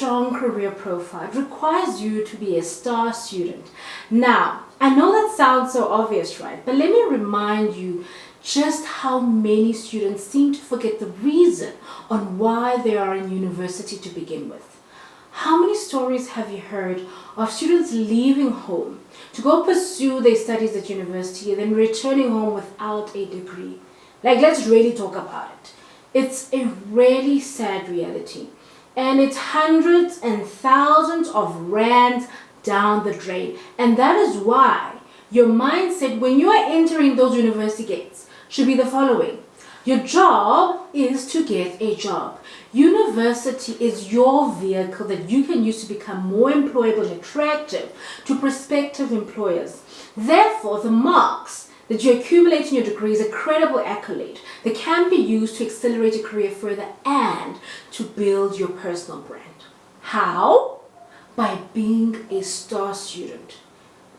strong career profile. It requires you to be a star student. Now, I know that sounds so obvious, right? But let me remind you just how many students seem to forget the reason on why they are in university to begin with. How many stories have you heard of students leaving home to go pursue their studies at university and then returning home without a degree? Like, let's really talk about it. It's a really sad reality. And it's hundreds and thousands of rands down the drain. And that is why your mindset when you are entering those university gates should be the following. Your job is to get a job. University is your vehicle that you can use to become more employable and attractive to prospective employers. Therefore, the marks that you accumulate in your degree is a credible accolade that can be used to accelerate your career further and to build your personal brand. How? By being a star student.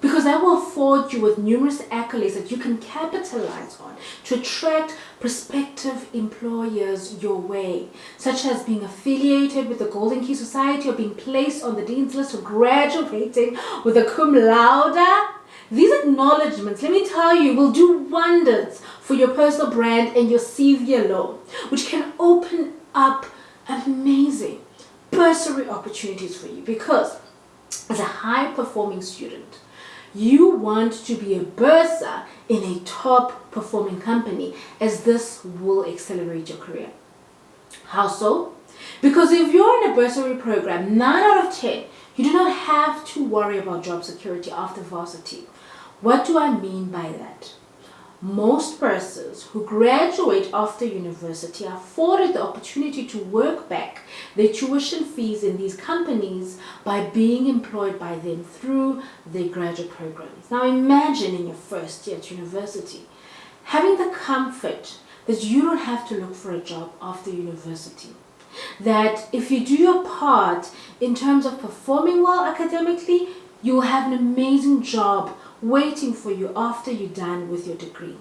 Because that will afford you with numerous accolades that you can capitalize on to attract prospective employers your way, such as being affiliated with the Golden Key Society or being placed on the Dean's List or graduating with a cum laude. These acknowledgements, let me tell you, will do wonders for your personal brand and your CV alone, which can open up amazing bursary opportunities for you because as a high-performing student, you want to be a bursar in a top-performing company, as this will accelerate your career. How so? Because if you're in a bursary program, 9 out of 10, you do not have to worry about job security after varsity. What do I mean by that? Most bursars who graduate after university are afforded the opportunity to work back their tuition fees in these companies by being employed by them through their graduate programs. Now imagine in your first year at university, having the comfort that you don't have to look for a job after university. That if you do your part in terms of performing well academically, you will have an amazing job waiting for you after you're done with your degree.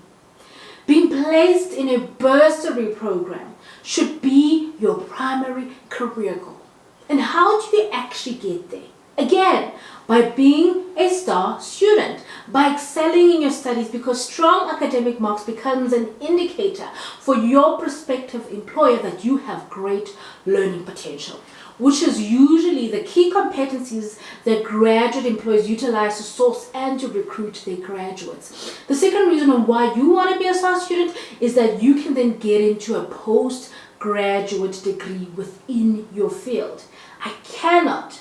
Being placed in a bursary program should be your primary career goal. And how do you actually get there? Again, by being a star student, by excelling in your studies, because strong academic marks becomes an indicator for your prospective employer that you have great learning potential, which is usually the key competencies that graduate employers utilize to source and to recruit their graduates. The second reason on why you want to be a star student is that you can then get into a postgraduate degree within your field. I cannot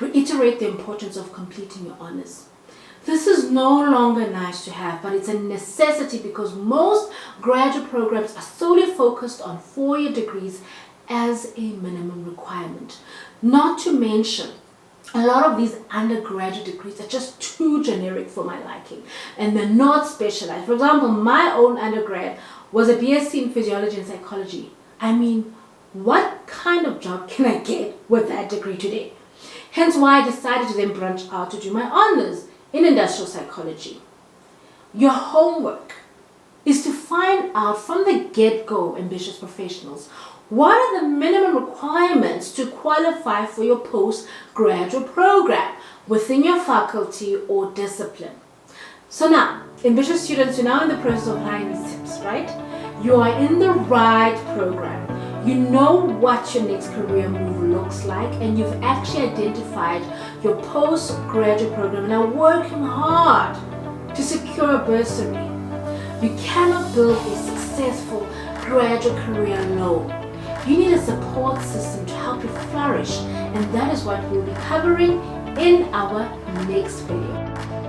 reiterate the importance of completing your honors. This is no longer nice to have, but it's a necessity because most graduate programs are solely focused on 4-year degrees as a minimum requirement. Not to mention, a lot of these undergraduate degrees are just too generic for my liking and they're not specialized. For example, my own undergrad was a BSc in physiology and psychology. I mean, what kind of job can I get with that degree today? Hence why I decided to then branch out to do my honors in industrial psychology. Your homework is to find out from the get-go, ambitious professionals, what are the minimum requirements to qualify for your postgraduate program within your faculty or discipline. So now, ambitious students, you're now in the process of applying these tips, right? You are in the right program. You know what your next career move looks like, and you've actually identified your postgraduate program and are working hard to secure a bursary. You cannot build a successful graduate career alone. You need a support system to help you flourish, and that is what we'll be covering in our next video.